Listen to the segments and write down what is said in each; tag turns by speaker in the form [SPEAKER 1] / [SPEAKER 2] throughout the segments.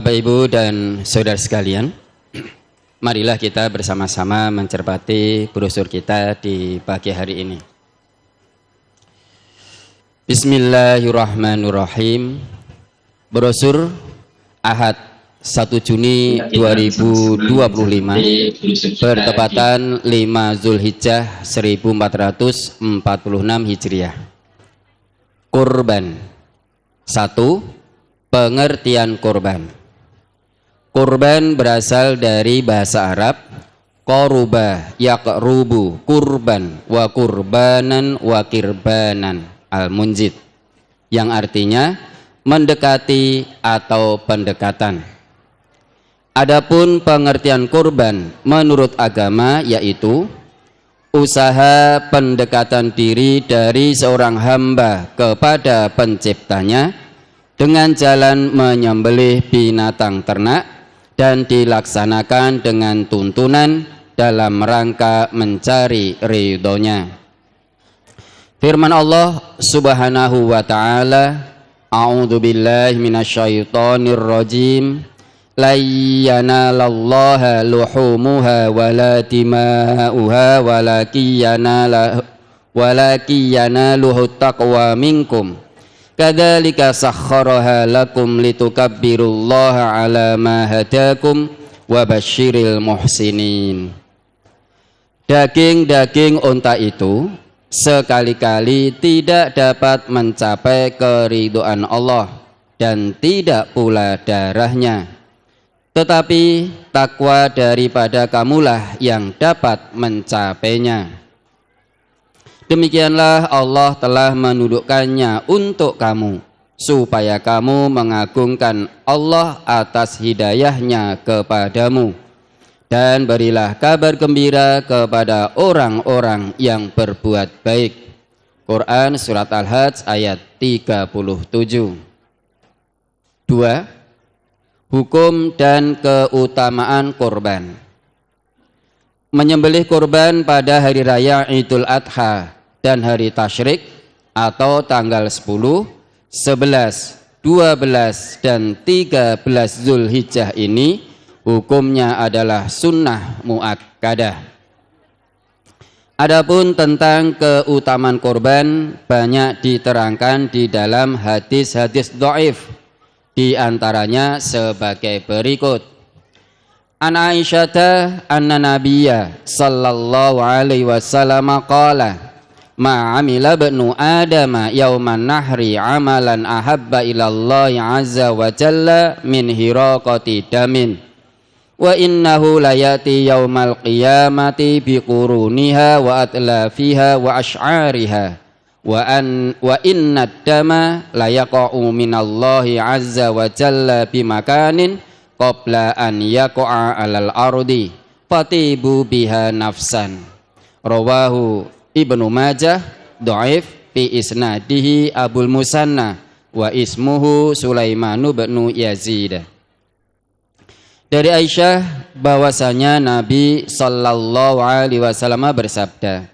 [SPEAKER 1] Bapak, Ibu, dan saudara sekalian, marilah kita bersama-sama mencermati brosur kita di pagi hari ini. Bismillahirrahmanirrahim. Brosur Ahad 1 Juni 2025 bertepatan 5 Zulhijjah 1446 Hijriah. Kurban. 1. Pengertian kurban. Kurban berasal dari bahasa Arab qaruba yaqrubu kurban wa kurbanan wa kirbanan al-munjid, yang artinya mendekati atau pendekatan. Adapun pengertian kurban menurut agama yaitu usaha pendekatan diri dari seorang hamba kepada penciptanya dengan jalan menyembelih binatang ternak dan dilaksanakan dengan tuntunan dalam rangka mencari ridhonya. Firman Allah Subhanahu wa ta'ala, A'udzu billahi minasyaitonir rajim. La yanalallaha luhumuha wala dima'uha walakin yanaluhu taqwa minkum. Kadzalika sakhkharaha lakum litukabbirullaha ala ma hadakum wa basyiril muhsinin. Daging-daging unta itu sekali-kali tidak dapat mencapai keridhaan Allah dan tidak pula darahnya, tetapi takwa daripada kamulah yang dapat mencapainya. Demikianlah Allah telah menundukkannya untuk kamu, supaya kamu mengagungkan Allah atas hidayahnya kepadamu. Dan berilah kabar gembira kepada orang-orang yang berbuat baik. Quran Surat Al-Hajj ayat 37. 2. Hukum dan keutamaan kurban. Menyembelih kurban pada hari raya Idul Adha dan hari tasyrik atau tanggal 10, 11, 12, dan 13 Zulhijjah ini hukumnya adalah sunnah muakkadah. Adapun tentang keutamaan kurban banyak diterangkan di dalam hadis-hadis dhaif, di antaranya sebagai berikut. An Aisyata anna Nabiyya sallallahu alaihi wasallam qala ma amila ibnu adama yauman nahri amalan ahabba ilallahi azza wa jalla min hiraqati damin wa innahu layati yaumal qiyamati biquruniha wa atlafiha wa ash'ariha wa inna dama layaqa'u minallahi azza wa jalla bimakanin qabla an yaqa'a alal ardi fatibu biha nafsan. Rawahu Ibnu Majah dhaif fi isnadihi Abul Musanna wa ismuhu Sulaimanu bin Yazid. Dari Aisyah bahwasanya Nabi sallallahu alaihi wasallam bersabda,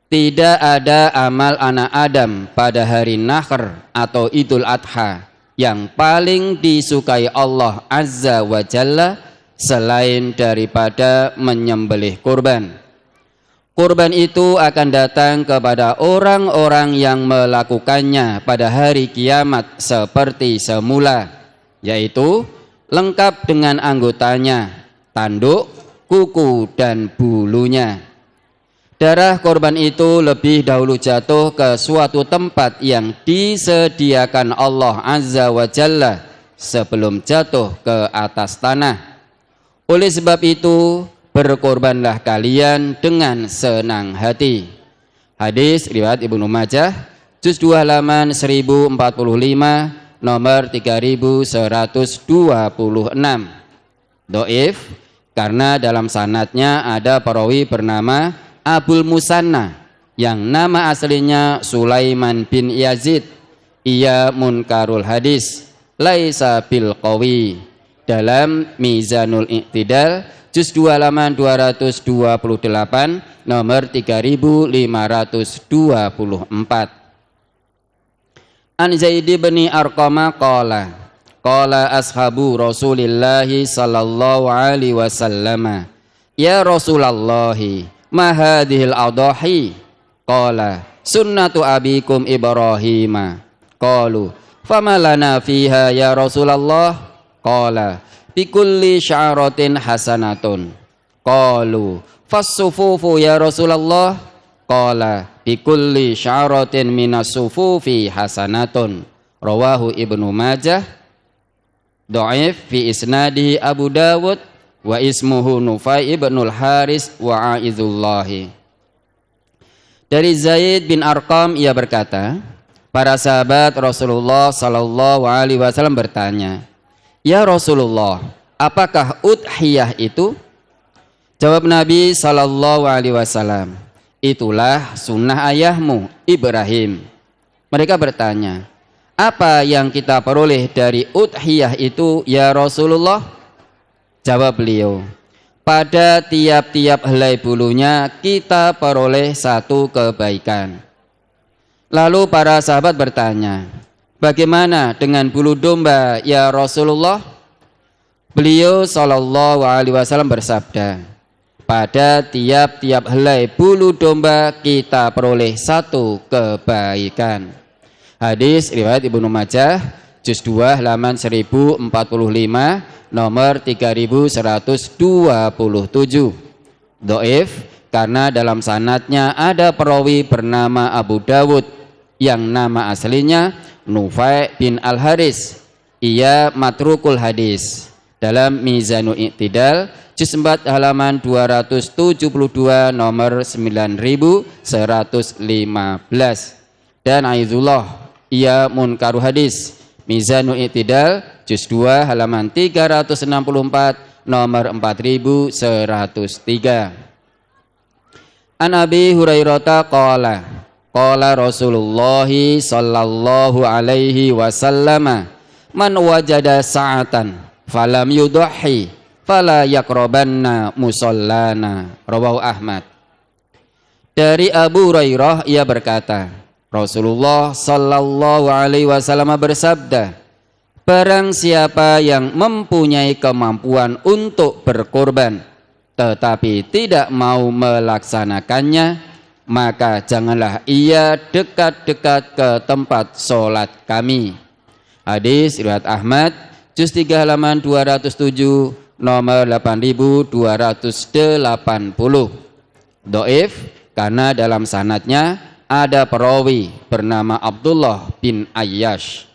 [SPEAKER 1] tidak ada amal anak Adam pada hari Nahr atau Idul Adha yang paling disukai Allah Azza wa Jalla selain daripada menyembelih kurban. Kurban itu akan datang kepada orang-orang yang melakukannya pada hari kiamat seperti semula, yaitu lengkap dengan anggotanya, tanduk, kuku, dan bulunya. Darah korban itu lebih dahulu jatuh ke suatu tempat yang disediakan Allah Azza wa Jalla sebelum jatuh ke atas tanah. Oleh sebab itu, berkorbanlah kalian dengan senang hati. Hadis riwayat Ibnu Majah, juz 2 halaman 1045, nomor 3126. Dhaif karena dalam sanadnya ada perawi bernama Abul Musanna yang nama aslinya Sulaiman bin Yazid. Ia munkarul hadis, laisa bil qawi. Dalam Mizanul I'tidal juz 2 halaman 228, nomor 3524. An Zaid bin Arqamah qala Qala ashabu Rasulillahi sallallahu alaihi wasallam, ya Rasulullah, ma hadhil adahi? Qala sunnatu abikum Ibrahim. Qalu fama lana fiha ya Rasulullah? Qala bikulli sya'ratin hasanatun. Qalu fassufufu ya Rasulullah? Qala bikulli sya'ratin minas sufufi hasanatun. Rawahu Ibnu Majah. Dhaif fi isnadihi Abu Dawud wa ismuhu Nufai ibnul Haris wa Aizullahi. Dari Zaid bin Arqam ia berkata, para sahabat Rasulullah sallallahu alaihi wasallam bertanya, ya Rasulullah, apakah udhiyah itu? Jawab Nabi sallallahu alaihi wasallam, itulah sunnah ayahmu Ibrahim. Mereka bertanya, apa yang kita peroleh dari udhiyah itu ya Rasulullah? Jawab beliau, pada tiap-tiap helai bulunya kita peroleh satu kebaikan. Lalu para sahabat bertanya, bagaimana dengan bulu domba ya Rasulullah? Beliau sallallahu alaihi wasallam bersabda, pada tiap-tiap helai bulu domba kita peroleh satu kebaikan. Hadis riwayat Ibnu Majah, juz 2 halaman 1045, nomor 3127. Dhaif karena dalam sanadnya ada perawi bernama Abu Dawud yang nama aslinya Nufai bin Al-Haris. Ia matrukul hadis. Dalam Mizanul I'tidal juz 4 halaman 272 nomor 9115. Dan Aizullah ia munkaru hadis. Mizanul I'tidal juz 2 halaman 364 nomor 4103. An Abi Hurairah qala qala Rasulullah sallallahu alaihi wasallam, man wajada sa'atan falam yudhi fala yaqrabanna musallana. Rawahu Ahmad. Dari Abu Hurairah ia berkata, Rasulullah sallallahu alaihi wasallam bersabda, barang siapa yang mempunyai kemampuan untuk berkorban tetapi tidak mau melaksanakannya, maka janganlah ia dekat-dekat ke tempat sholat kami. Hadis riwayat Ahmad, juz 3 halaman 207 nomor 8280. Dhaif karena dalam sanadnya ada perawi bernama Abdullah bin Ayyash.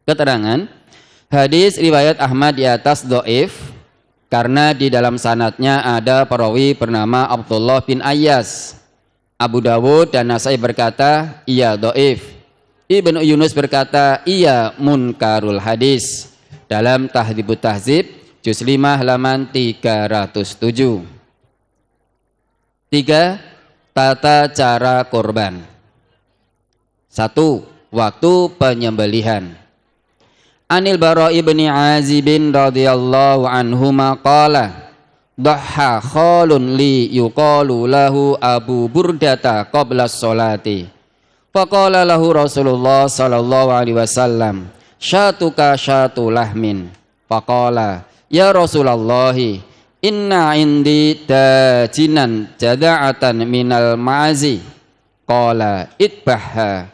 [SPEAKER 1] Keterangan hadis riwayat Ahmad di atas dhaif karena di dalam sanadnya ada perawi bernama Abdullah bin Ayyash. Abu Dawud dan Nasai berkata ia dhaif. Ibnu Yunus berkata ia munkarul hadis. Dalam Tahdzibut Tahdzib juz 5 halaman 307. 3. Tata cara korban. 1. Waktu penyembelihan. Anil Bara ibn Azib radhiyallahu anhuma qala dhaha khalun li yuqalu lahu Abu Burdata qabla sholati. Faqala lahu Rasulullah sallallahu alaihi wasallam, syatuka syatu lahmin. Faqala ya Rasulullah, inna indi dajinan jada'atan minal ma'azi. Qala itbahha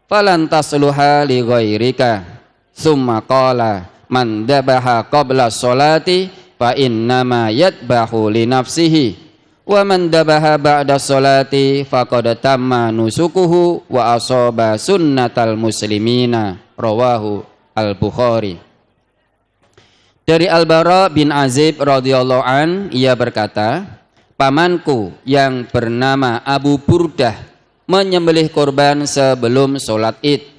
[SPEAKER 1] falan tasluha li ghairika. Summa qala man dabaha qabla sholati fa innama yadbahu li nafsihi wa man dabaha ba'da sholati faqad tamma nusukuhu wa asaba sunnatal muslimina. Rawahu Al-Bukhari. Dari Al-Bara bin Azib radhiyallahu an ia berkata, pamanku yang bernama Abu Burdah menyembelih korban sebelum sholat Id.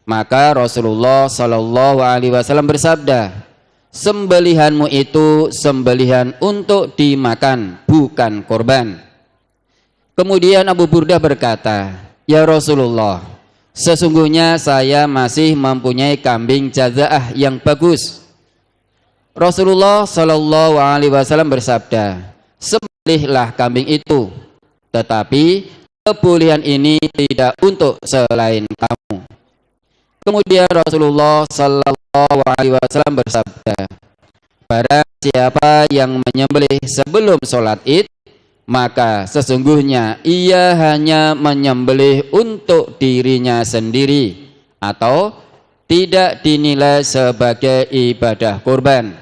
[SPEAKER 1] Maka Rasulullah sallallahu alaihi wasallam bersabda, sembelihanmu itu sembelihan untuk dimakan, bukan korban. Kemudian Abu Burdah berkata, ya Rasulullah, sesungguhnya saya masih mempunyai kambing jazaah yang bagus. Rasulullah sallallahu alaihi wasallam bersabda, sembelihlah kambing itu, tetapi kebolehan ini tidak untuk selain kamu. Kemudian Rasulullah sallallahu sallallahu alaihi wasallam bersabda, barang siapa yang menyembelih sebelum sholat Id, maka sesungguhnya ia hanya menyembelih untuk dirinya sendiri atau tidak dinilai sebagai ibadah kurban.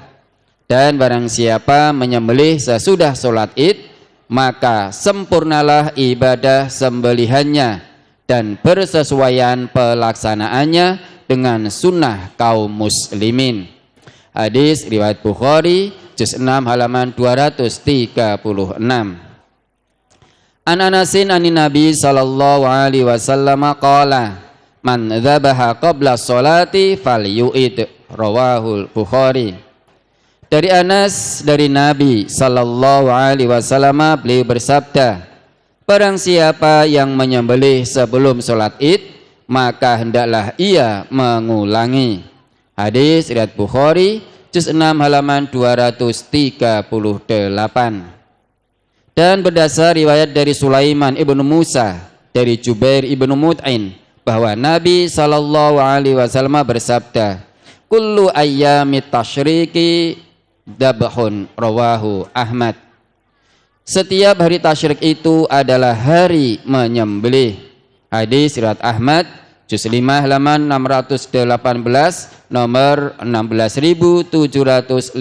[SPEAKER 1] Dan barang siapa menyembelih sesudah sholat Id, maka sempurnalah ibadah sembelihannya dan bersesuaian pelaksanaannya dengan sunnah kaum muslimin. Hadis riwayat Bukhari juz 6 halaman 236. An Anasin anin Nabi sallallahu alaihi wasallam qala man dzabaha qabla sholati falyu'id, rawahul Bukhari. Dari Anas dari Nabi sallallahu alaihi wasallam beliau bersabda, barang siapa yang menyembelih sebelum sholat Id, maka hendaklah ia mengulangi. Hadis riwayat Bukhari juz 6 halaman 238. Dan berdasar riwayat dari Sulaiman ibnu Musa dari Jubair ibnu Mut'in bahwa Nabi sallallahu alaihi wasallam bersabda, kullu ayyamit tasyriqi dabhun, rawahu Ahmad. Setiap hari tasyrik itu adalah hari menyembelih. Hadis riwayat Ahmad juz 5 halaman 618 nomor 16751.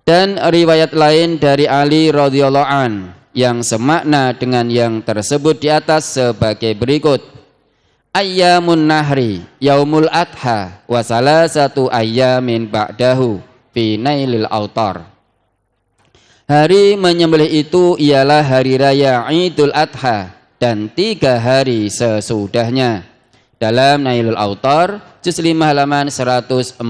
[SPEAKER 1] Dan riwayat lain dari Ali radhiyallahu an yang semakna dengan yang tersebut di atas sebagai berikut. Ayyamun nahri yaumul adha wa salasatu ayyamin ba'dahu fi nailil autar. Hari menyembelih itu ialah hari raya Idul Adha dan 3 hari sesudahnya. Dalam Nailul Autar juz 5 halaman 142.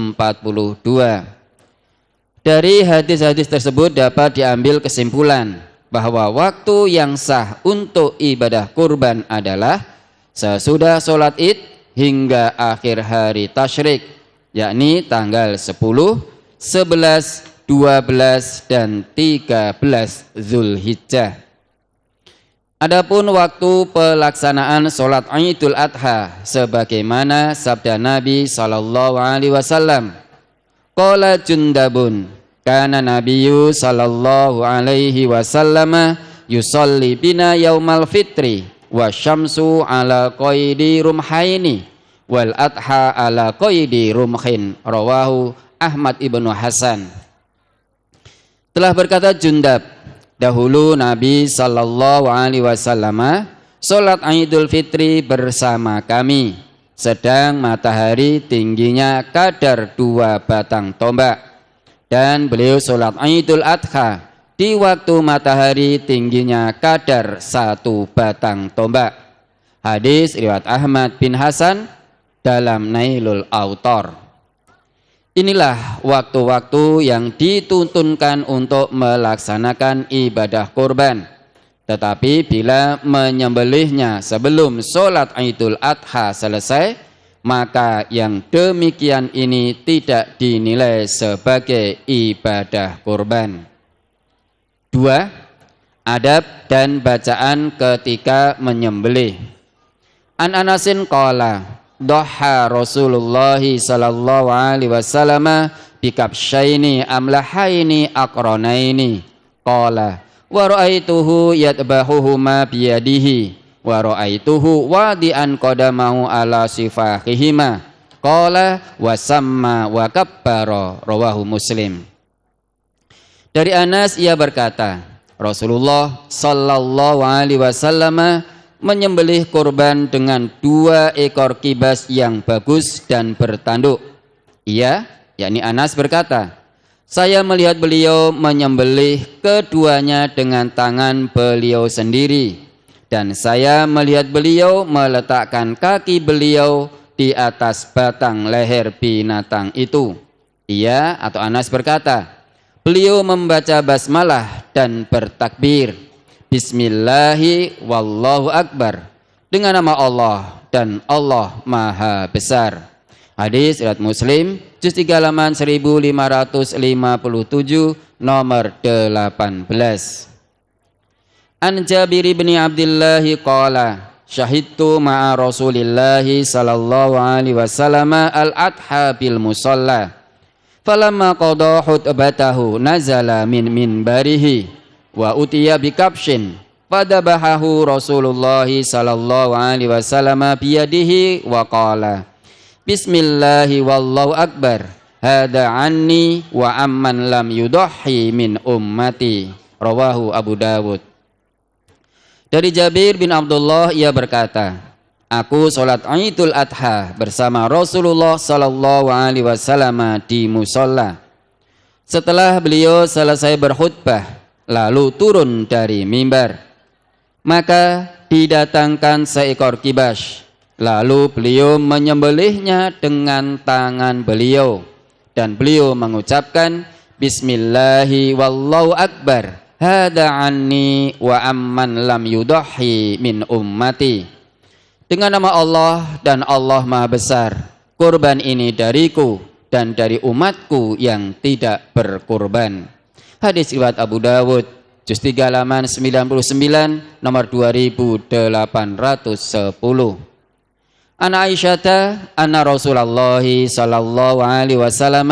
[SPEAKER 1] Dari hadis-hadis tersebut dapat diambil kesimpulan bahwa waktu yang sah untuk ibadah kurban adalah sesudah sholat Id hingga akhir hari tasyrik, yakni tanggal 10, 11, 12, dan 13 Zulhijjah. Adapun waktu pelaksanaan sholat Idul Adha sebagaimana sabda Nabi sallallahu alaihi wasallam, qala Jundabun kana Nabiyyu sallallahu alaihi wasallam yusalli bina yaumal fitri wa syamsu ala qaidi rumhaini wal adha ala qaidi rumhin, rawahu Ahmad ibnu Hasan. Telah berkata Jundab, dahulu Nabi sallallahu alaihi wasallam salat Idul Fitri bersama kami, sedang matahari tingginya kadar 2 batang tombak, dan beliau salat Idul Adha di waktu matahari tingginya kadar 1 batang tombak. Hadis riwayat Ahmad bin Hasan dalam Nailul Autar. Inilah waktu-waktu yang dituntunkan untuk melaksanakan ibadah kurban. Tetapi bila menyembelihnya sebelum sholat Idul Adha selesai, maka yang demikian ini tidak dinilai sebagai ibadah kurban. 2. Adab dan bacaan ketika menyembelih. An Anasin qala doha Rasulullah sallallahu alaihi wasallam bikabsyaini amlahaini aqranaini qala wa ra'aituhu yatbahuhuma biyadihi wa ra'aituhu wadi'an qadamahu ala sifahihima qala wa samma wa kabbara, rawahu Muslim. Dari Anas ia berkata, Rasulullah sallallahu alaihi wasallam menyembelih kurban dengan 2 ekor kibas yang bagus dan bertanduk. Ia, yakni Anas berkata, saya melihat beliau menyembelih keduanya dengan tangan beliau sendiri, dan saya melihat beliau meletakkan kaki beliau di atas batang leher binatang itu. Ia atau Anas berkata, beliau membaca basmalah dan bertakbir, Bismillahi wallahu akbar, dengan nama Allah dan Allah maha besar. Hadis riwayat Muslim juz 3 halaman 1557 nomor 18. An Jabir bin Abdullah qala syahidtu ma'a Rasulillahi sallallahu alaihi wasallam al-adha bil musalla. Falamma qada khutbatahu nazala min minbarihi wa utiya bikabshin fadabahahu Rasulullah sallallahu alaihi wasallam biyadihi wa qala bismillahi wallahu akbar hada anni wa amman lam yudahhi min ummati. Rawahu Abu Dawud. Dari Jabir bin Abdullah ia berkata, aku sholat Idul Adha bersama Rasulullah sallallahu alaihi wasallam di musola. Setelah beliau selesai berkhutbah, lalu turun dari mimbar, maka didatangkan seekor kibas. Lalu beliau menyembelihnya dengan tangan beliau, dan beliau mengucapkan Bismillahi wallahu akbar hada anni wa amman lam yudahhi min ummati. Dengan nama Allah dan Allah Maha Besar, kurban ini dariku dan dari umatku yang tidak berkurban. Hadis riwayat Abu Dawud, juz 3 halaman 99, nomor 2810. An Aisyata anna Rasulullah sallallahu alaihi wasallam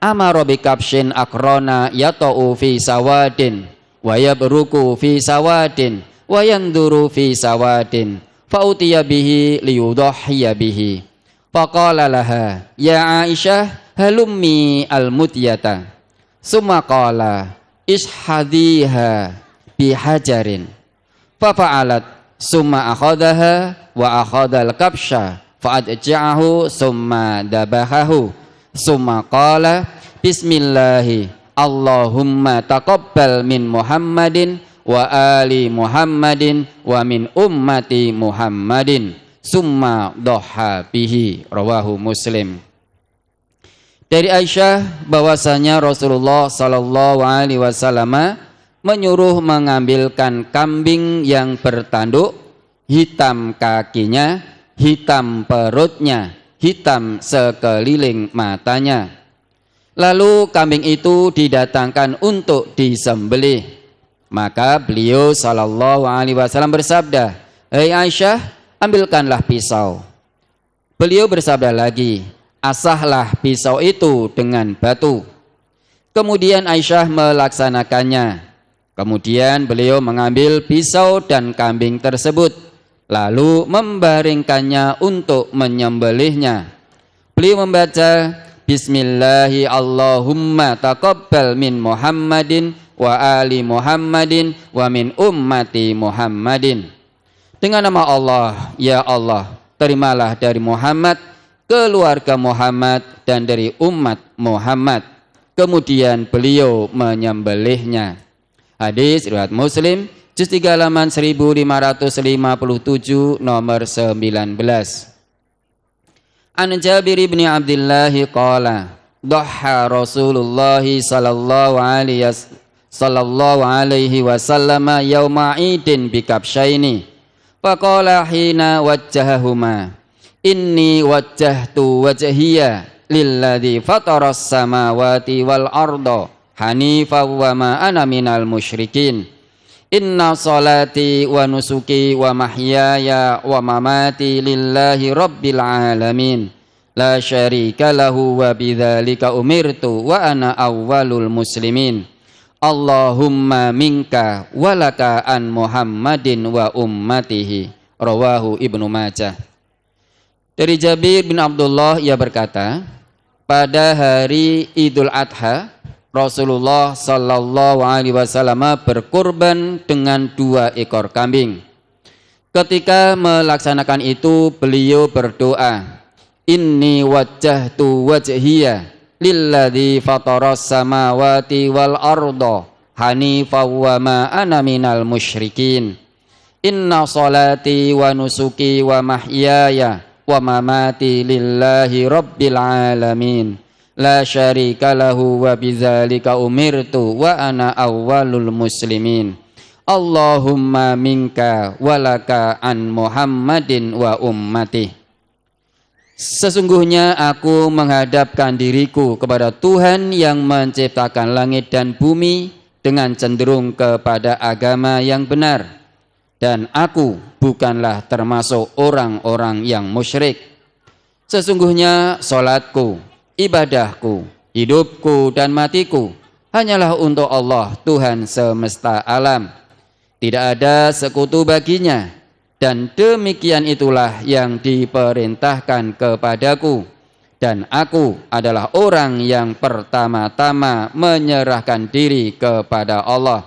[SPEAKER 1] amara bi kabshin akrona yata'u fi sawadin wa yabruku fi sawadin wa yanduru fi sawadin fautiya bihi liyudahhiya bihi faqala laha ya Aisyah halummi almutyata summa qala ishhadiha bihajarin fafa'alat summa akhadaha wa akhadal kabsha fa'adja'ahu summa dabahahu summa qala bismillahi Allahumma taqabbal min Muhammadin wa ali Muhammadin wa min ummati Muhammadin summa doha bihi. Rawahu Muslim. Dari Aisyah bahwasanya Rasulullah sallallahu alaihi wasallam menyuruh mengambilkan kambing yang bertanduk, hitam kakinya, hitam perutnya, hitam sekeliling matanya. Lalu kambing itu didatangkan untuk disembelih. Maka beliau sallallahu alaihi wasallam bersabda, "Hei Aisyah, ambilkanlah pisau." Beliau bersabda lagi, "Asahlah pisau itu dengan batu." Kemudian Aisyah melaksanakannya. Kemudian beliau mengambil pisau dan kambing tersebut, lalu membaringkannya untuk menyembelihnya. Beliau membaca Bismillahi Allahumma taqabbal min Muhammadin wa ali Muhammadin wa min ummati Muhammadin. Dengan nama Allah, ya Allah, terimalah dari Muhammad, keluarga Muhammad dan dari umat Muhammad. Kemudian beliau menyembelihnya. Hadis riwayat Muslim, juz 3 halaman 1557, nomor 19. An Jabir bin Abdullah qala, dhaha Rasulullah sallallahu alaihi wasallam yauma idin bikabsyaini. Faqala hina wajjahahuma, inni wajjahtu wajhiya lilladzi fataras samawati wal arda hanifan wa ma ana minal musyrikin. Inna salati wa nusuki wa mahyaya wa mamati lillahi rabbil alamin. La syarika lahu wa bidzalika umirtu wa ana awwalul muslimin. Allahumma minka walaka an Muhammadin wa ummatihi. Rawahu Ibnu Majah. Dari Jabir bin Abdullah ia berkata, pada hari Idul Adha Rasulullah sallallahu alaihi wasallam berkurban dengan 2 ekor kambing. Ketika melaksanakan itu beliau berdoa, inni wajjahtu wajhiya lilladzi fataras samawati wal arda hanifan wa ma ana minal musyrikin. Inna salati wa nusuki wa mahyaya wa mamati lillahi rabbil alamin. La syarika lahu wa bidzalika umirtu wa ana awwalul muslimin. Allahumma minka walaka an Muhammadin wa ummati. Sesungguhnya aku menghadapkan diriku kepada Tuhan yang menciptakan langit dan bumi dengan cenderung kepada agama yang benar. dan aku bukanlah termasuk orang-orang yang musyrik. Sesungguhnya salatku, ibadahku, hidupku dan matiku hanyalah untuk Allah Tuhan semesta alam. Tidak ada sekutu baginya, dan demikian itulah yang diperintahkan kepadaku. Dan aku adalah orang yang pertama-tama menyerahkan diri kepada Allah.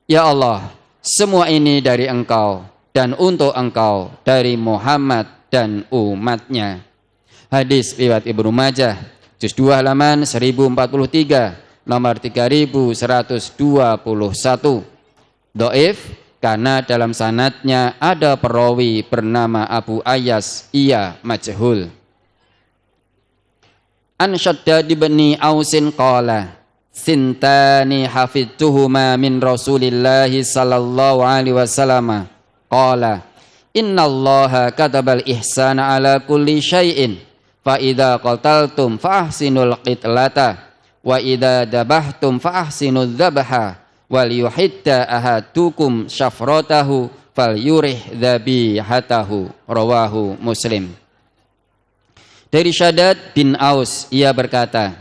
[SPEAKER 1] Ya Allah, semua ini dari Engkau dan untuk Engkau, dari Muhammad dan umatnya. Hadis riwayat Ibnu Majah, juz 2 halaman 1043, nomor 3121. Dhaif karena dalam sanadnya ada perawi bernama Abu Ayyas, ia majhul. An Shaddad bin Ausin qala sintani hafidtuhuma min Rasulillahi sallallahu alaihi wasallam qala innallaha katabal ihsana ala kulli syai'in fa idza qataltum fa ahsinul qitlata wa idza dabahtum fa ahsinudz dzabha wal yuhidda ahadukum syafratahu fal yurih dzabihatahu. Rawahu Muslim. Dari Shaddad bin Aus, ia berkata,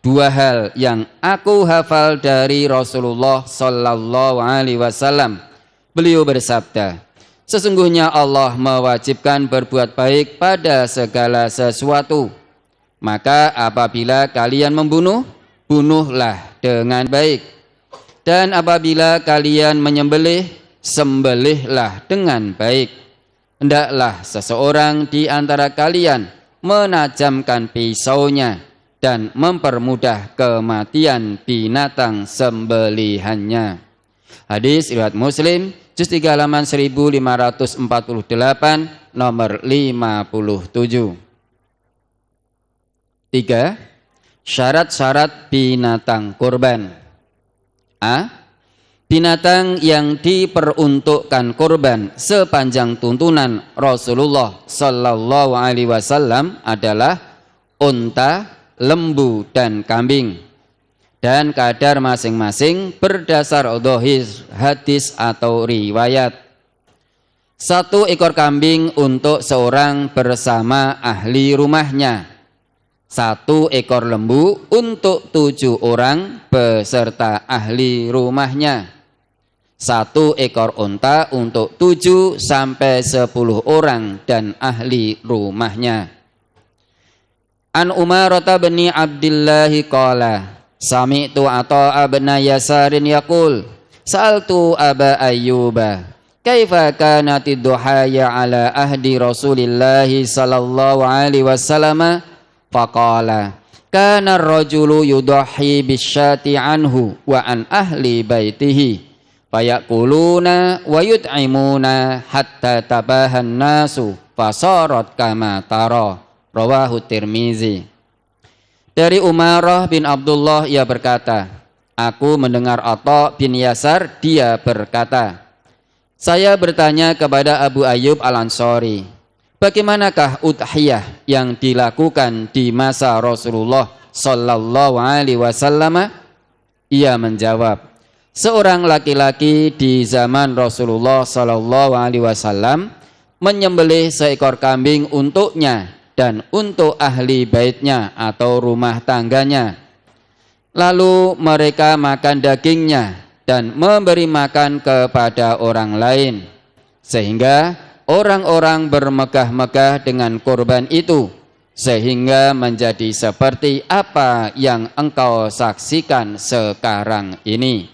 [SPEAKER 1] dua hal yang aku hafal dari Rasulullah sallallahu alaihi wasallam. Beliau bersabda, sesungguhnya Allah mewajibkan berbuat baik pada segala sesuatu. Maka apabila kalian membunuh, bunuhlah dengan baik. Dan apabila kalian menyembelih, sembelihlah dengan baik. Hendaklah seseorang di antara kalian menajamkan pisaunya dan mempermudah kematian binatang sembelihannya. Hadis riwayat Muslim, juz 3 halaman 1548, nomor 57. 3. Syarat-syarat binatang kurban. A. Binatang yang diperuntukkan kurban sepanjang tuntunan Rasulullah sallallahu alaihi wasallam adalah unta, lembu dan kambing, dan kadar masing-masing berdasar dhahir hadis atau riwayat. 1 ekor kambing untuk seorang bersama ahli rumahnya. 1 ekor lembu untuk 7 orang beserta ahli rumahnya. 1 ekor unta untuk 7 sampai 10 orang dan ahli rumahnya. An Umarah bin Abdullah qala sami'tu Atha bin Yasarin yaqul sa'altu Aba Ayyuba kaifa kanatid duhaya ala ahdi Rasulillah sallallahu alaihi wasallam faqala kana ar-rajulu yudhi bisyati anhu wa an ahli baitihi fayakuluna wa yut'imuna hatta tabahan nasu fasarat kama tara. Rawahu Tirmizi. Dari Umarah bin Abdullah ia berkata, aku mendengar Atha bin Yasar, dia berkata, saya bertanya kepada Abu Ayyub Al-Ansari, bagaimanakah udhiyah yang dilakukan di masa Rasulullah sallallahu alaihi wasallam? Ia menjawab, seorang laki-laki di zaman Rasulullah sallallahu alaihi wasallam menyembelih seekor kambing untuknya dan untuk ahli baitnya atau rumah tangganya. Lalu mereka makan dagingnya dan memberi makan kepada orang lain, sehingga orang-orang bermegah-megah dengan kurban itu, sehingga menjadi seperti apa yang engkau saksikan sekarang ini.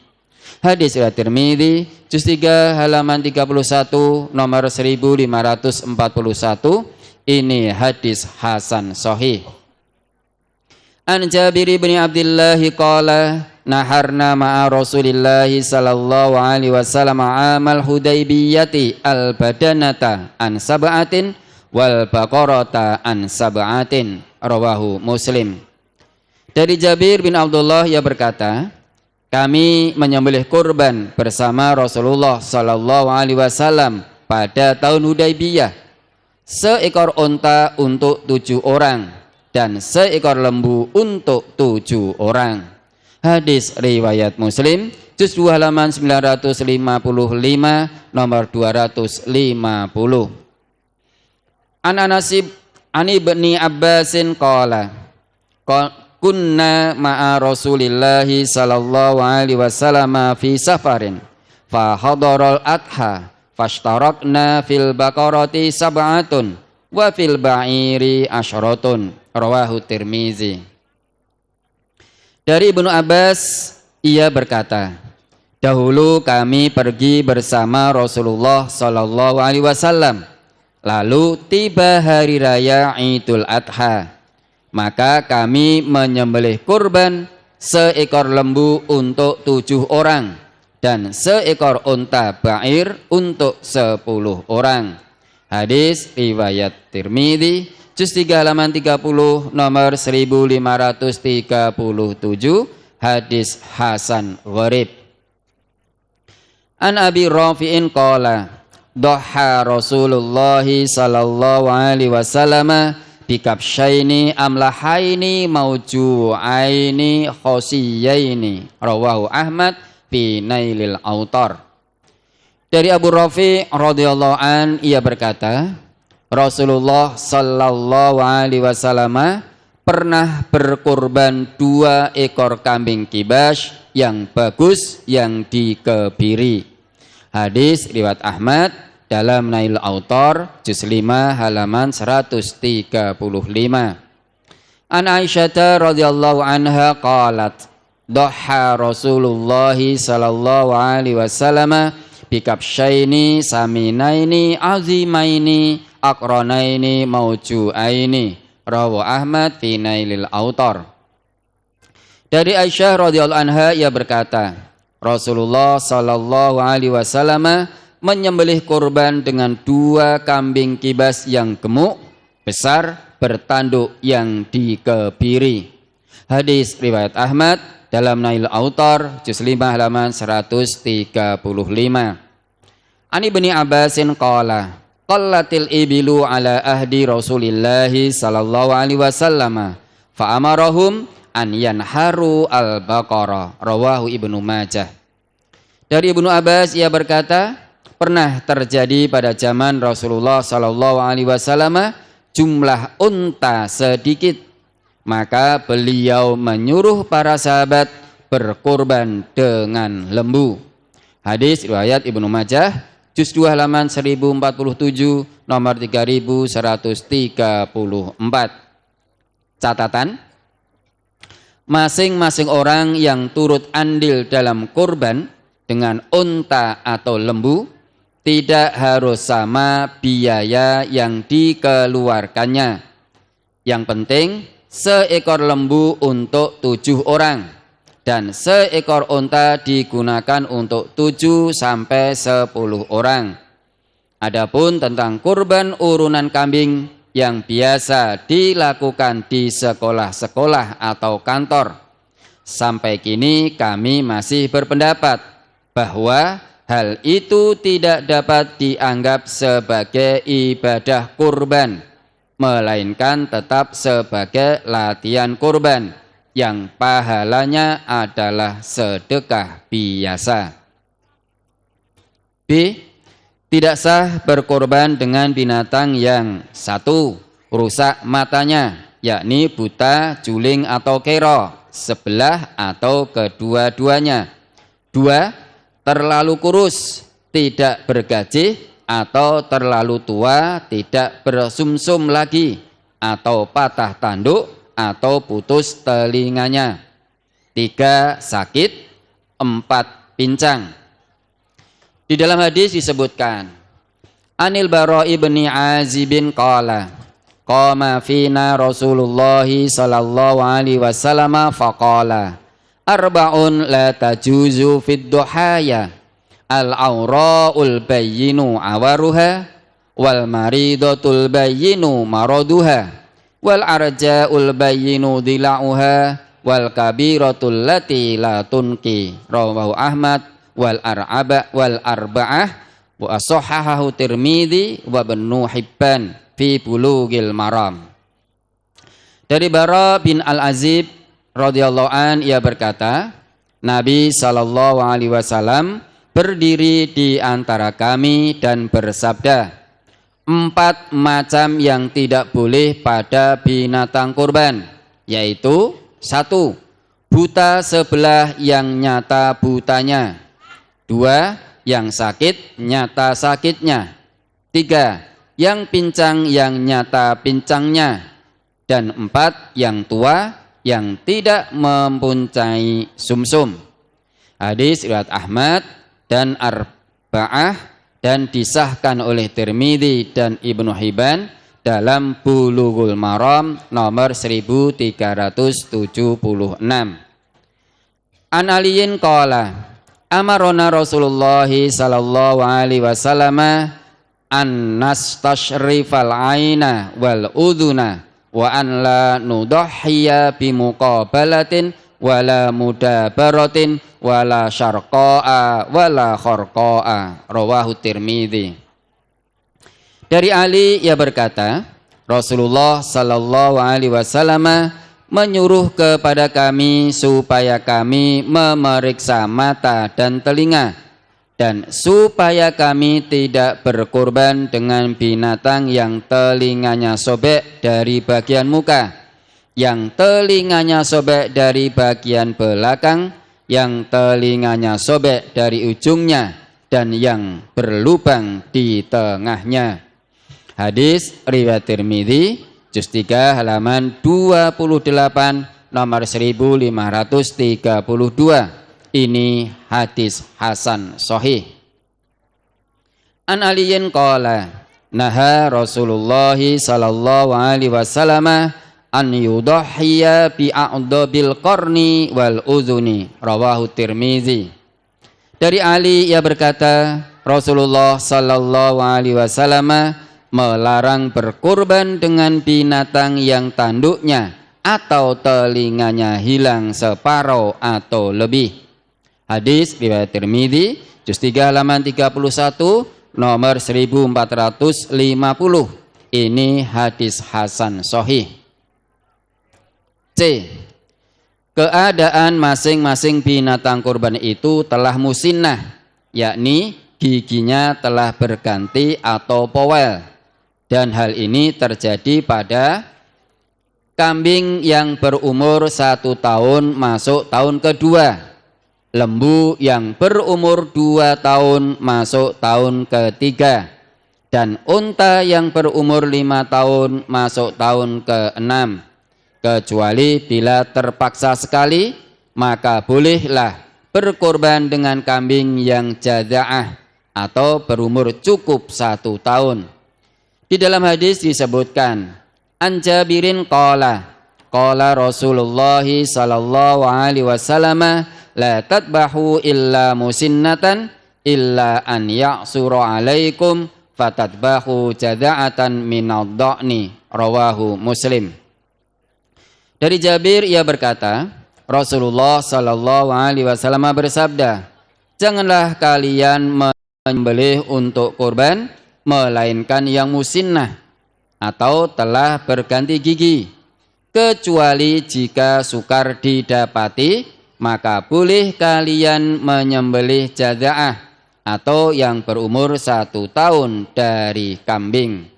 [SPEAKER 1] Hadis riwayat Tirmidzi, juz 3 halaman 31, nomor 1541. Ini hadis hasan sahih. An Jabir bin Abdullah qala naharna ma'a Rasulillah sallallahu alaihi wasallam amal Hudaybiyati al badanata an sab'atin wal baqarata an sab'atin. Rawahu Muslim. Dari Jabir bin Abdullah ia berkata, kami menyembelih kurban bersama Rasulullah sallallahu alaihi wasallam pada tahun Hudaybiyah. Seekor unta untuk 7 orang dan seekor lembu untuk 7 orang. Hadis riwayat Muslim, juz 2 halaman 955 nomor 250. An Anasib an Ibni Abbasin qala kunna ma'a Rasulillahi sallallahu alaihi wasallam fi safarin fa hadaral adha fashtarakna fil baqarati sab'atun wa fil ba'iri asyaratun, rawahu Tirmizi. Dari Ibnu Abbas, ia berkata, dahulu kami pergi bersama Rasulullah sallallahu alaihi wasallam, lalu tiba hari raya Idul Adha, maka kami menyembelih kurban seekor lembu untuk 7 orang dan seekor unta ba'ir untuk 10 orang. Hadis riwayat Tirmidzi, juz 3 halaman 30 nomor 1537, hadis hasan gharib. An Abi Rafi'in qala dhaha Rasulullah sallallahu alaihi wasallam bikabsyaini amlahaini mauju'aini khosiyaini, rawahu Ahmad fi Nailil Autar. Dari Abu Rafi radhiyallahu an, ia berkata, Rasulullah sallallahu alaihi wasallam pernah berkurban 2 ekor kambing kibas yang bagus yang dikebiri. Hadis riwayat Ahmad dalam Nail Autar juz 5 halaman 135. An Aisyah radhiyallahu anha qalat dhaha Rasulullah sallallahu alaihi wasallam bikabsyaini saminaini azimaini aqranaini mauju'aini, rawahu Ahmad fi Nailil Autar. Dari Aisyah radhiyallahu anha, ia berkata, Rasulullah sallallahu alaihi wasallam menyembelih kurban dengan 2 kambing kibas yang gemuk, besar, bertanduk yang dikebiri. Hadis riwayat Ahmad dalam Nail Autar juz 5 halaman 135. Ani Ibni Abbasin qala qallatil ibilu ala ahdi Rasulillahi sallallahu alaihi wasallam fa amarahum an yanharu al-baqarah, rawahu Ibnu Majah. Dari Ibnu Abbas, ia berkata, pernah terjadi pada zaman Rasulullah sallallahu alaihi wasallam jumlah unta sedikit, maka beliau menyuruh para sahabat berkorban dengan lembu. Hadis riwayat Ibnu Majah juz 2 halaman 1047 nomor 3134. Catatan, masing-masing orang yang turut andil dalam kurban dengan unta atau lembu tidak harus sama biaya yang dikeluarkannya. Yang penting seekor lembu untuk 7 orang dan seekor unta digunakan untuk 7 sampai 10 orang. Adapun tentang kurban urunan kambing yang biasa dilakukan di sekolah-sekolah atau kantor, sampai kini kami masih berpendapat bahwa hal itu tidak dapat dianggap sebagai ibadah kurban, melainkan tetap sebagai latihan kurban yang pahalanya adalah sedekah biasa. B. Tidak sah berkorban dengan binatang yang 1. Rusak matanya, yakni buta, juling atau kero, sebelah atau kedua-duanya. 2. Terlalu kurus, tidak bergaji, atau terlalu tua, tidak bersumsum lagi, atau patah tanduk, atau putus telinganya. 3. Sakit. 4. Pincang. Di dalam hadis disebutkan, Anil Bara ibni Azibin qala qama fina Rasulullah sallallahu alaihi wasallam faqala arba'un la tajuzu fid duhaya al-aura'ul bayyinu awaruha wal maridatul bayyinu maraduha wal arja'ul bayyinu dila'uha wal kabiratul lati la tunki, rawahu Ahmad wal arba'ah wa as-sahahahu Tirmidzi wa Ibnu Hibban fi Bulughil Maram. Dari Bara bin Al-Azib radhiyallahu an, ia berkata, Nabi Shallallahu Alaihi Wasallam berdiri di antara kami dan bersabda, 4 macam yang tidak boleh pada binatang kurban, yaitu 1. Buta sebelah yang nyata butanya. 2. Yang sakit nyata sakitnya. 3. Yang pincang yang nyata pincangnya. Dan 4. Yang tua yang tidak mempunyai sumsum. Hadis riwayat Ahmad dan Arba'ah dan disahkan oleh Tirmidzi dan Ibnu Hibban dalam Bulughul Maram nomor 1376. An Aliyin qala amarona Rasulullah sallallahu alaihi wasallam an nastashrifal aina wal udhuna wa an la nudahhiya bi muqabalatin wala mudabaratin wala syarqa'a wala kharqa'a. Rawahu Tirmidzi. Dari Ali ia berkata, Rasulullah sallallahu alaihi wasallam menyuruh kepada kami supaya kami memeriksa mata dan telinga, dan supaya kami tidak berkurban dengan binatang yang telinganya sobek dari bagian muka, yang telinganya sobek dari bagian belakang, yang telinganya sobek dari ujungnya, dan yang berlubang di tengahnya. Hadis riwayat Tirmidzi juz 3 halaman 28 nomor 1532. Ini hadis hasan sahih. An Aliyin qala naha Rasulullah sallallahu alaihi wasallam an yudahhiya bi a'dabil qarni wal udhuni. Rawahu Tirmidzi. Dari Ali ia berkata, Rasulullah sallallahu alaihi wasallam melarang berkurban dengan binatang yang tanduknya atau telinganya hilang separuh atau lebih. Hadis riwayat Tirmidzi juz 3 halaman 31 nomor 1450. Ini hadis hasan sahih. C. Keadaan masing-masing binatang kurban itu telah musinnah, yakni giginya telah berganti atau powel. Dan hal ini terjadi pada kambing yang berumur 1 tahun masuk tahun kedua, lembu yang berumur 2 tahun masuk tahun ketiga, dan unta yang berumur 5 tahun masuk tahun ke-6. Kecuali bila terpaksa sekali, maka bolehlah berkorban dengan kambing yang jaza'ah atau berumur cukup 1 tahun. Di dalam hadis disebutkan, An Jabirin qala Rasulullah sallallahu alaihi wasallam la tadbahu illa musinnatan illa an ya'sura alaikum fatadbahu jaza'atan minad dha'ni. Rawahu Muslim. Dari Jabir ia berkata, Rasulullah sallallahu alaihi wasallam bersabda, janganlah kalian menyembelih untuk kurban melainkan yang musinnah atau telah berganti gigi, kecuali jika sukar didapati, maka boleh kalian menyembelih jaza'ah atau yang berumur 1 tahun dari kambing.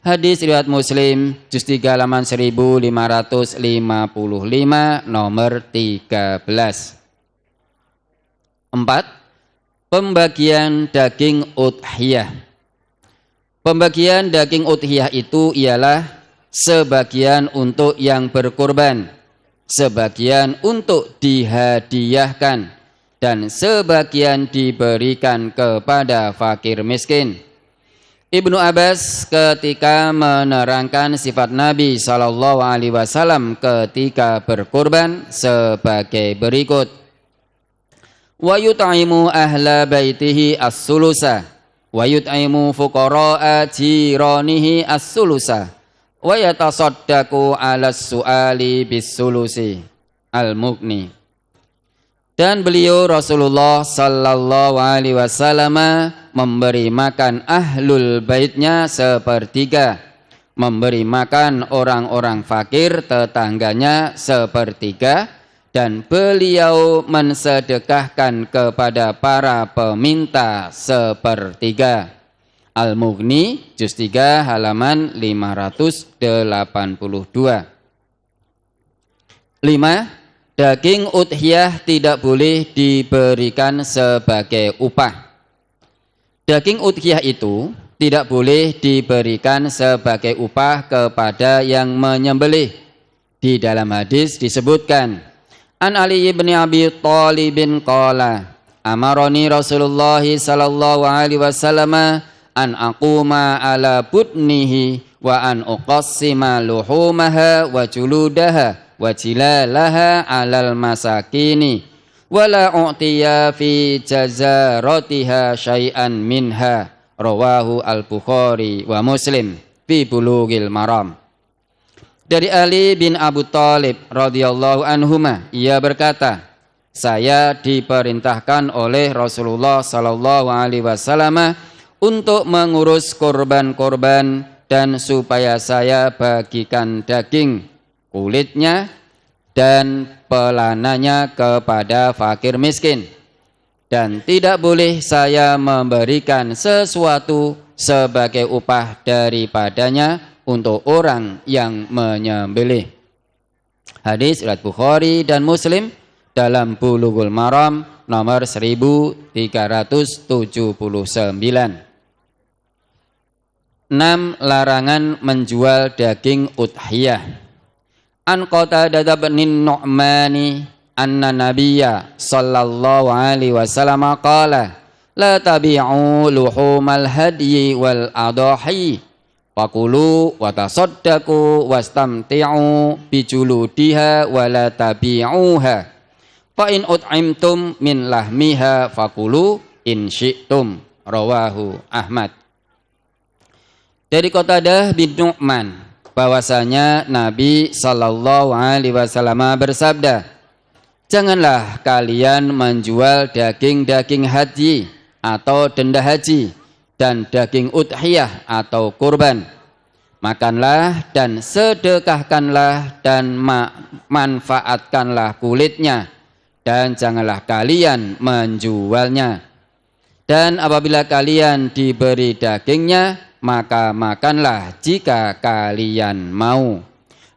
[SPEAKER 1] Hadis riwayat Muslim juz 3 halaman 1555 nomor 13. 4. Pembagian daging udhiyah. Pembagian daging udhiyah itu ialah sebagian untuk yang berkurban, sebagian untuk dihadiahkan, dan sebagian diberikan kepada fakir miskin. Ibnu Abbas ketika menerangkan sifat Nabi Shallallahu Alaihi Wasallam ketika berkurban sebagai berikut: wa yut'imu ahla baitihi as-sulusa wa yut'imu fuqara'a jiranihi as-sulusa wa yatasaddaqu 'ala su'ali bis-sulusi. Al-Mughni. Dan beliau Rasulullah sallallahu alaihi wasallam memberi makan ahlul baitnya sepertiga, memberi makan orang-orang fakir tetangganya sepertiga, dan beliau mensedekahkan kepada para peminta sepertiga. Al-Mughni juz 3 halaman 582. 5. Daging udhiyah tidak boleh diberikan sebagai upah. Daging udhiyah itu tidak boleh diberikan sebagai upah kepada yang menyembelih. Di dalam hadis disebutkan, An Ali bin Abi Thalib qala, amaroni Rasulullah sallallahu alaihi wasallam an aquma ala budnihi wa an uqassima luhumaha wa juludaha wa jilalaha alal masakini wala u'tiya fi jazaratiha syai'an minha. Rawahu al-Bukhari wa Muslim fi Bulughil Maram. Dari Ali bin Abu Thalib radhiyallahu anhuma, ia berkata, saya diperintahkan oleh Rasulullah sallallahu alaihi wasallam untuk mengurus korban-korban dan supaya saya bagikan daging, kulitnya dan pelananya kepada fakir miskin. Dan tidak boleh saya memberikan sesuatu sebagai upah daripadanya untuk orang yang menyembelih. Hadis riwayat Bukhari dan Muslim dalam Bulughul Maram nomor 1379. 6. Larangan menjual daging udhiyah. An Qatadah bin Nu'mani anna nabiyya sallallahu alaihi wasallam qala la tabi'u luhumal hadyi wal adahi faqulu wa tasaddaqu wastamti'u bijuludiha wa la tabi'uha fa in ut'imtum min lahmiha faqulu in syi'tum. Rawahu Ahmad. Dari Qatadah bin Nu'man bahwasanya Nabi sallallahu alaihi wasallam bersabda, janganlah kalian menjual daging-daging haji atau denda haji dan daging udhiyah atau kurban. Makanlah dan sedekahkanlah dan manfaatkanlah kulitnya dan janganlah kalian menjualnya. Dan apabila kalian diberi dagingnya, maka makanlah jika kalian mau.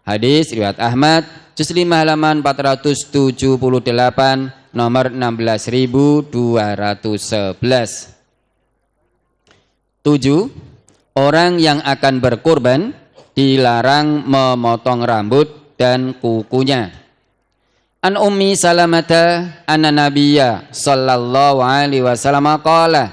[SPEAKER 1] Hadis riwayat Ahmad juz 5 halaman 478 nomor 16211. 7. Orang yang akan berkurban dilarang memotong rambut dan kukunya. An Ummi Salamata anna Nabiyya sallallahu alaihi wasallam qala,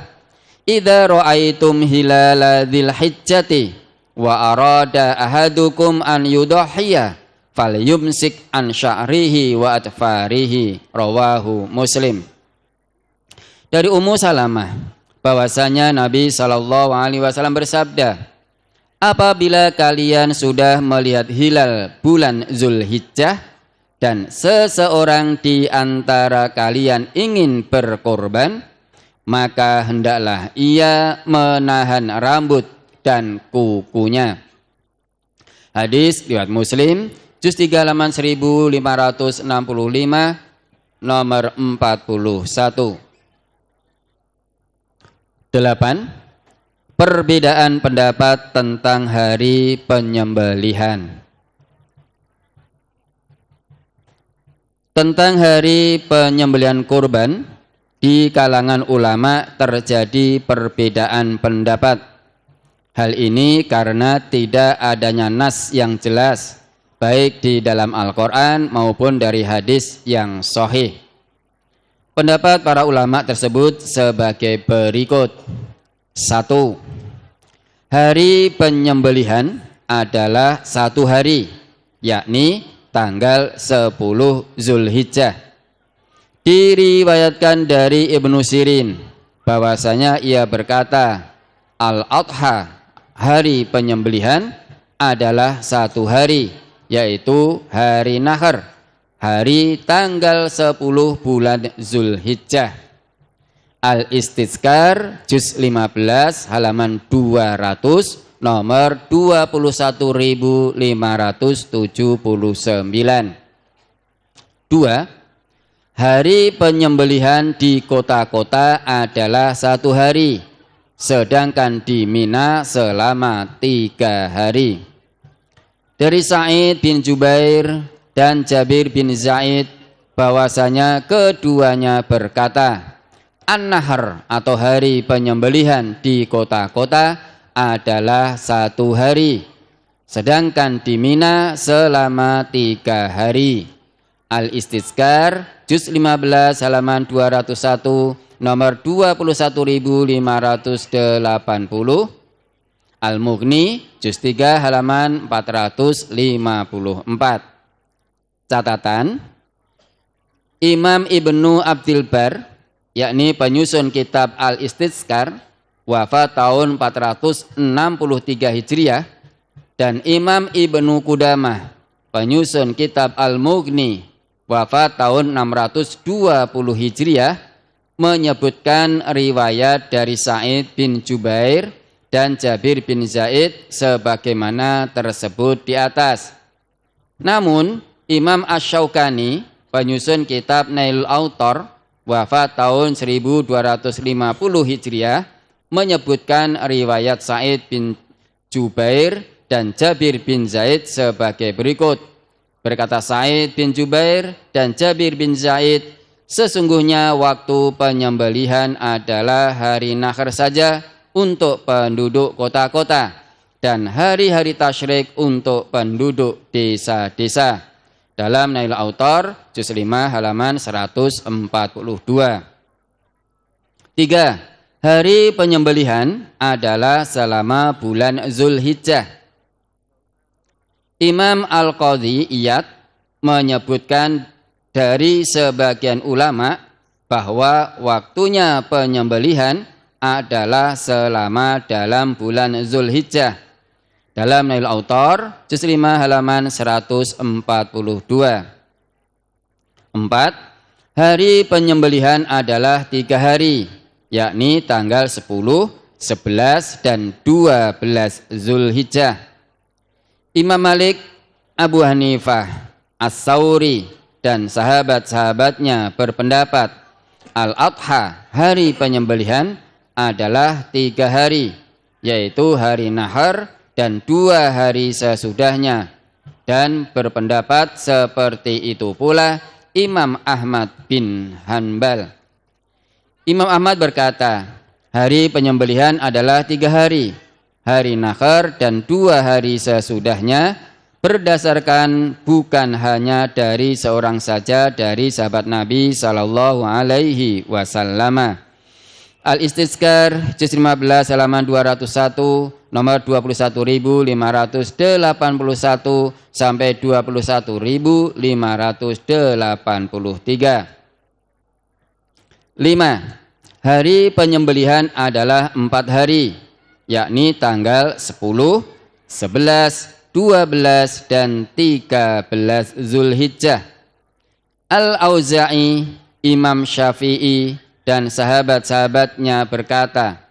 [SPEAKER 1] idza ra'aitum hilala dzil hijjati wa arada ahadukum an yudhhiya falyumsik an sya'rihi wa atfarihi. Rawahu Muslim. Dari Ummu Salamah bahwasanya Nabi sallallahu alaihi wasallam bersabda, apabila kalian sudah melihat hilal bulan Zulhijjah dan seseorang di antara kalian ingin berkorban, maka hendaklah ia menahan rambut dan kukunya. Hadis riwayat Muslim juz 3 halaman 1565 nomor 41. 8. Perbedaan pendapat tentang hari penyembelihan. Tentang hari penyembelihan kurban, di kalangan ulama terjadi perbedaan pendapat. Hal ini karena tidak adanya nas yang jelas, baik di dalam Al-Quran maupun dari hadis yang sahih. Pendapat para ulama tersebut sebagai berikut. 1. Hari penyembelihan adalah satu hari, yakni tanggal 10 Zulhijjah. Diriwayatkan dari Ibnu Sirin bahwasanya ia berkata, Al-Adha, hari penyembelihan adalah satu hari, yaitu hari Nahar, hari tanggal 10 bulan Zulhijjah. Al-Istizkar juz 15 halaman 200 nomor 21.579. 2. Hari penyembelihan di kota-kota adalah 1 hari, sedangkan di Mina selama 3 hari. Dari Sa'id bin Jubair dan Jabir bin Zaid bahwasanya keduanya berkata, An-Nahar atau hari penyembelihan di kota-kota adalah 1 hari, sedangkan di Mina selama 3 hari. Al-Istizkar juz 15 halaman 201 nomor 21580. Al-Mughni juz 3 halaman 454. Catatan, Imam Ibnu Abdil Bar, yakni penyusun kitab Al-Istizkar, wafat tahun 463 Hijriah, dan Imam Ibnu Qudamah, penyusun kitab Al-Mughni, wafat tahun 620 Hijriah, menyebutkan riwayat dari Sa'id bin Jubair dan Jabir bin Zaid sebagaimana tersebut di atas. Namun Imam Asy-Syaukani, penyusun kitab Nailul Autar, wafat tahun 1250 Hijriah, menyebutkan riwayat Sa'id bin Jubair dan Jabir bin Zaid sebagai berikut. Berkata Sa'id bin Jubair dan Jabir bin Zaid, sesungguhnya waktu penyembelihan adalah hari Nahr saja untuk penduduk kota-kota dan hari-hari tasyrik untuk penduduk desa-desa. Dalam Nailul Autar juz 5 halaman 142. 3. Hari penyembelihan adalah selama bulan Zulhijjah. Imam Al-Qadhi Iyad menyebutkan dari sebagian ulama bahwa waktunya penyembelihan adalah selama dalam bulan Zulhijjah. Dalam Nailul Autar juz 5 halaman 142. 4. Hari penyembelihan adalah 3 hari, yakni tanggal 10, 11, dan 12 Zulhijjah. Imam Malik, Abu Hanifah, As-Sauri, dan sahabat-sahabatnya berpendapat Al-Adha, hari penyembelihan, adalah 3 hari, yaitu hari Nahar dan 2 hari sesudahnya. Dan berpendapat seperti itu pula Imam Ahmad bin Hanbal. Imam Ahmad berkata, hari penyembelihan adalah 3 hari, hari Nahar dan 2 hari sesudahnya, berdasarkan bukan hanya dari seorang saja dari sahabat Nabi sallallahu alaihi wasallam. Al-Istizkar juz 15 halaman 201 nomor 21.581 sampai 21.583. 5. Hari penyembelihan adalah 4 hari, yakni tanggal 10, 11, 12, dan 13 Zulhijjah. Al-Auza'i, Imam Syafi'i, dan sahabat-sahabatnya berkata,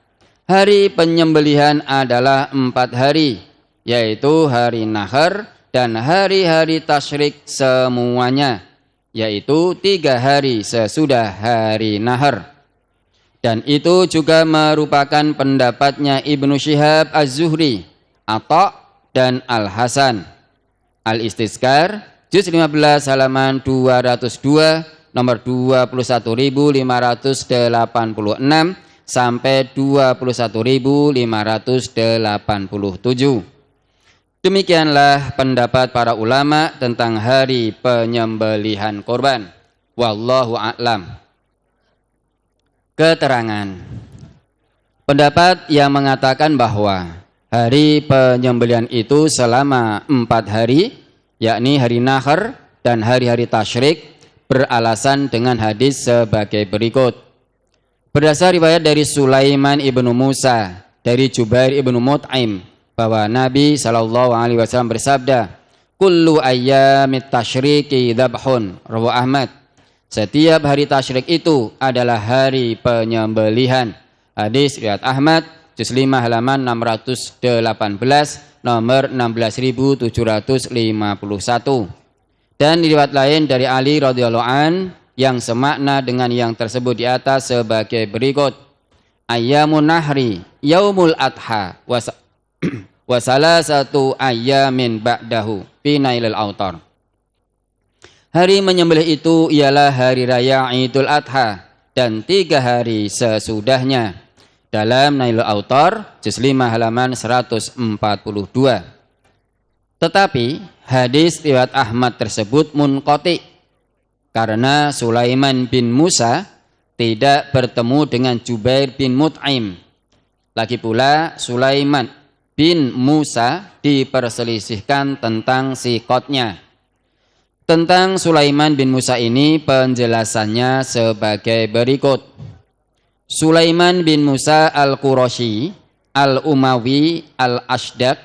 [SPEAKER 1] hari penyembelihan adalah 4 hari, yaitu hari Nahar dan hari-hari tasyrik semuanya, yaitu 3 hari sesudah hari Nahar. Dan itu juga merupakan pendapatnya Ibnu Syihab Az-Zuhri, Atha, dan Al-Hasan. Al-Istizkar juz 15 halaman 202 nomor 21.586 sampai 21.587. Demikianlah pendapat para ulama tentang hari penyembelihan korban. Wallahu a'lam. Keterangan. Pendapat yang mengatakan bahwa hari penyembelihan itu selama 4 hari, yakni hari Nahar dan hari-hari tasyrik, beralasan dengan hadis sebagai berikut. Berdasar riwayat dari Sulaiman ibnu Musa dari Jubair ibnu Mut'im bahwa Nabi SAW bersabda, kullu ayyamit tasyriki dzabhun, rawahu Ahmad. Setiap hari tasyrik itu adalah hari penyembelihan. Hadis riwayat Ahmad juz 5 halaman 618 nomor 16.751. Dan riwayat lain dari Ali radhiyallahu an yang semakna dengan yang tersebut di atas sebagai berikut. Ayyamun nahri yaumul adha wa salasatu ayyamin ba'dahu fi nailil autar. Hari menyembelih itu ialah hari raya Idul Adha dan 3 hari sesudahnya. Dalam Nailul Autar, juz 5 halaman 142. Tetapi hadis riwayat Ahmad tersebut munqati karena Sulaiman bin Musa tidak bertemu dengan Jubair bin Mut'im. Lagi pula Sulaiman bin Musa diperselisihkan tentang siqotnya. Tentang Sulaiman bin Musa ini penjelasannya sebagai berikut. Sulaiman bin Musa al-Qurashi, al-Umawi, al-Ashdaq,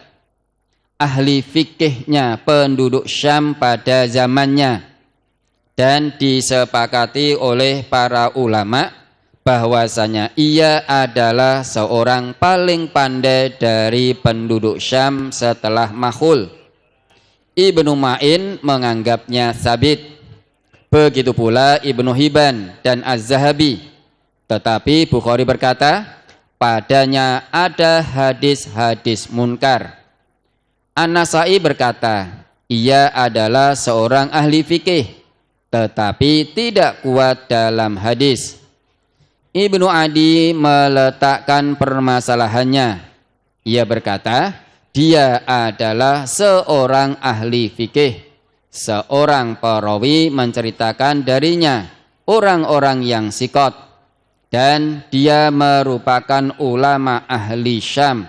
[SPEAKER 1] ahli fikihnya penduduk Syam pada zamannya, dan disepakati oleh para ulama bahwasanya ia adalah seorang paling pandai dari penduduk Syam setelah Makhul. Ibnu Ma'in menganggapnya sabit. Begitu pula Ibnu Hibban dan Az-Zahabi. Tetapi Bukhari berkata, padanya ada hadis-hadis munkar. An-Nasai berkata, ia adalah seorang ahli fikih, tetapi tidak kuat dalam hadis. Ibnu Adi meletakkan permasalahannya. Ia berkata, dia adalah seorang ahli fikih. Seorang perawi menceritakan darinya orang-orang yang sikot, dan dia merupakan ulama ahli Syam.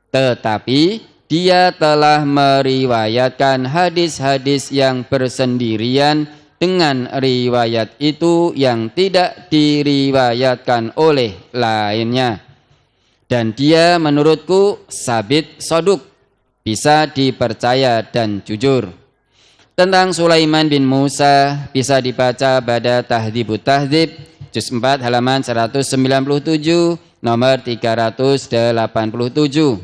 [SPEAKER 1] Tetapi dia telah meriwayatkan hadis-hadis yang bersendirian dengan riwayat itu yang tidak diriwayatkan oleh lainnya. Dan dia menurutku sabit soduk, bisa dipercaya dan jujur. Tentang Sulaiman bin Musa bisa dibaca pada Tahdzibut Tahdzib, juz 4 halaman 197, nomor 387.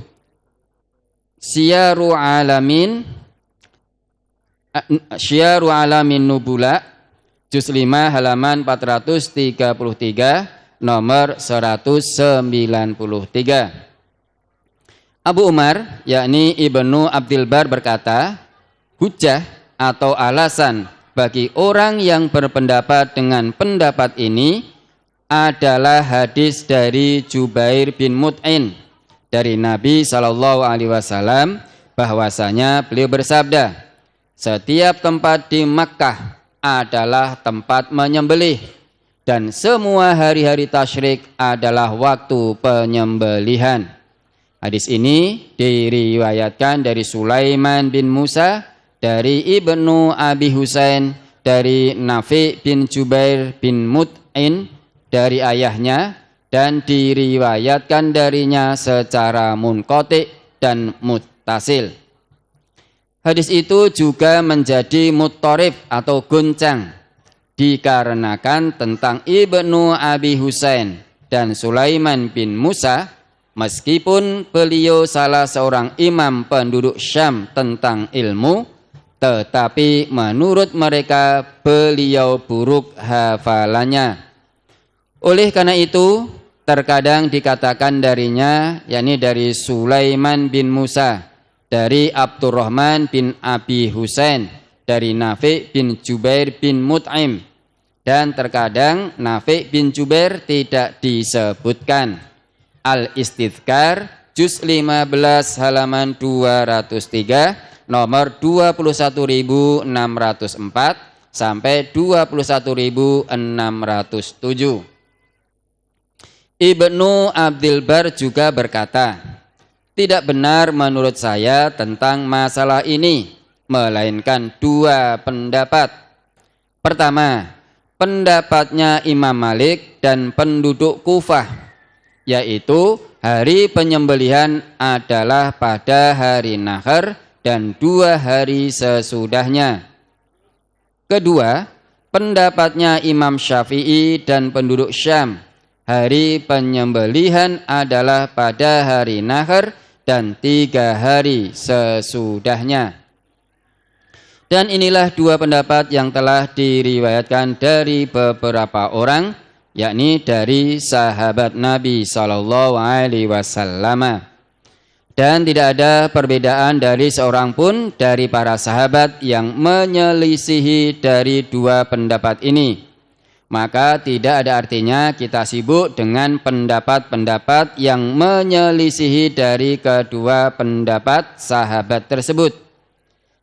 [SPEAKER 1] Syiaru Alamin Nubula, juz 5 halaman 433, nomor 193. Abu Umar, yakni Ibnu Abdul Bar berkata, hujjah atau alasan bagi orang yang berpendapat dengan pendapat ini adalah hadis dari Jubair bin Mut'in dari Nabi SAW bahwasanya beliau bersabda, setiap tempat di Makkah adalah tempat menyembelih dan semua hari-hari tasyrik adalah waktu penyembelihan. Hadis ini diriwayatkan dari Sulaiman bin Musa, dari Ibnu Abi Husain, dari Nafi bin Jubair bin Mut'in, dari ayahnya, dan diriwayatkan darinya secara munqati dan muttasil. Hadis itu juga menjadi muttarif atau guncang dikarenakan tentang Ibnu Abi Husain dan Sulaiman bin Musa, meskipun beliau salah seorang imam penduduk Syam tentang ilmu, tetapi menurut mereka beliau buruk hafalannya. Oleh karena itu, terkadang dikatakan darinya, yakni dari Sulaiman bin Musa, dari Abdurrahman bin Abi Husain, dari Nafi bin Jubair bin Mut'im, dan terkadang Nafi bin Jubair tidak disebutkan. Al-Istidhkar, juz 15 halaman 203, nomor 21.604 sampai 21.607. Ibnu Abdul Bar juga berkata, tidak benar menurut saya tentang masalah ini, melainkan 2 pendapat. Pertama, pendapatnya Imam Malik dan penduduk Kufah, yaitu hari penyembelihan adalah pada hari Nahar dan 2 hari sesudahnya. Kedua, pendapatnya Imam Syafi'i dan penduduk Syam, hari penyembelihan adalah pada hari Nahar dan 3 hari sesudahnya. Dan inilah dua pendapat yang telah diriwayatkan dari beberapa orang, yakni dari sahabat Nabi Shallallahu Alaihi Wasallam. Dan tidak ada perbedaan dari seorang pun dari para sahabat yang menyelisihi dari dua pendapat ini. Maka tidak ada artinya kita sibuk dengan pendapat-pendapat yang menyelisihi dari kedua pendapat sahabat tersebut.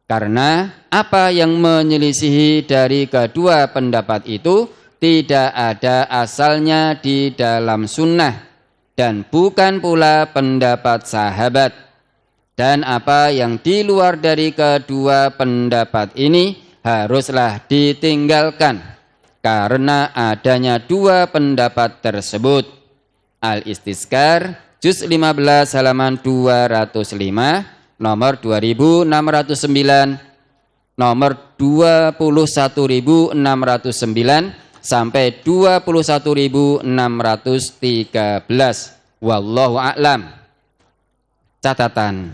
[SPEAKER 1] Karena apa yang menyelisihi dari kedua pendapat itu tidak ada asalnya di dalam sunnah dan bukan pula pendapat sahabat. Dan apa yang di luar dari kedua pendapat ini haruslah ditinggalkan karena adanya dua pendapat tersebut. Al-Istizkar juz 15 halaman 205, nomor 2609, nomor 21609 sampai 21613. Wallahu a'lam. Catatan.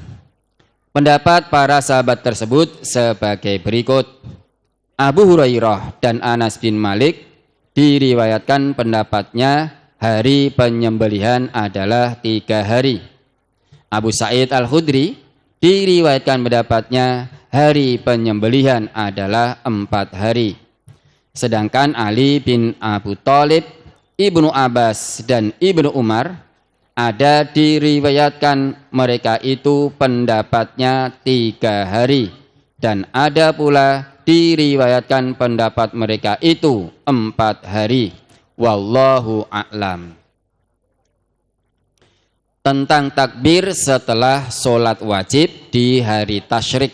[SPEAKER 1] Pendapat para sahabat tersebut sebagai berikut. Abu Hurairah dan Anas bin Malik diriwayatkan pendapatnya hari penyembelihan adalah 3 hari. Abu Sa'id Al-Khudri diriwayatkan pendapatnya hari penyembelihan adalah 4 hari. Sedangkan Ali bin Abu Thalib, Ibnu Abbas dan Ibnu Umar ada diriwayatkan mereka itu pendapatnya 3 hari. Dan ada pula diriwayatkan pendapat mereka itu 4 hari. Wallahu a'lam. Tentang takbir setelah sholat wajib di hari tasyrik.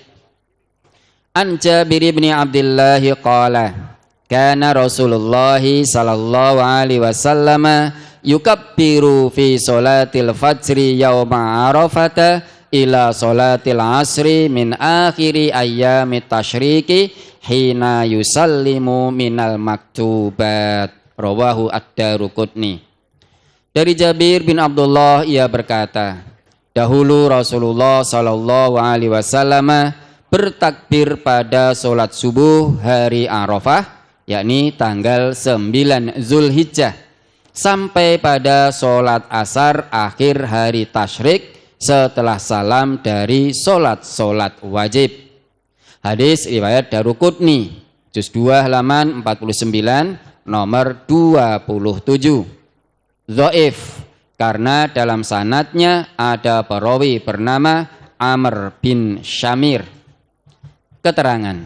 [SPEAKER 1] An Jabir bin Abdullah qala kana Rasulullah sallallahu alaihi wasallam yukabbiru fi sholatil fajri yauma arafata ila sholatil asri min akhiri ayyamit tasyriki hina yusallimu minal maktubat. Rawahu ad-Daruqutni. Dari Jabir bin Abdullah ia berkata, dahulu Rasulullah sallallahu alaihi wasallam bertakbir pada sholat subuh hari Arafah, yakni tanggal 9 Zulhijjah, sampai pada sholat asar akhir hari tasyrik setelah salam dari sholat wajib. Hadis riwayat Daruqutni, juz 2 halaman 49, nomor 27. Dhaif karena dalam sanadnya ada perawi bernama Amr bin Syamir. Keterangan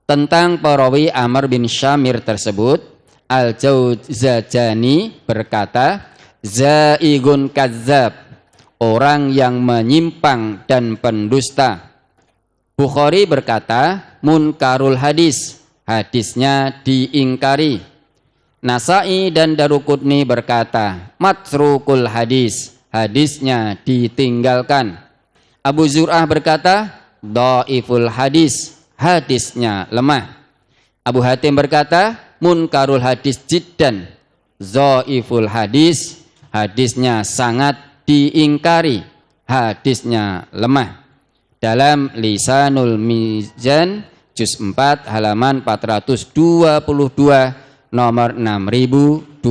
[SPEAKER 1] tentang perawi Amr bin Syamir tersebut, Al-Jawzajani berkata, zaigun kazzab, orang yang menyimpang dan pendusta. Bukhari berkata, munkarul hadis, hadisnya diingkari. Nasai dan Daruqutni berkata, matrukul hadis, hadisnya ditinggalkan. Abu Zur'ah berkata, dhaiful hadis, hadisnya lemah. Abu Hatim berkata, munkarul hadis jiddan, dhaiful hadis, hadisnya sangat diingkari, hadisnya lemah. Dalam Lisanul Mizan juz 4 halaman 422, nomor 6283.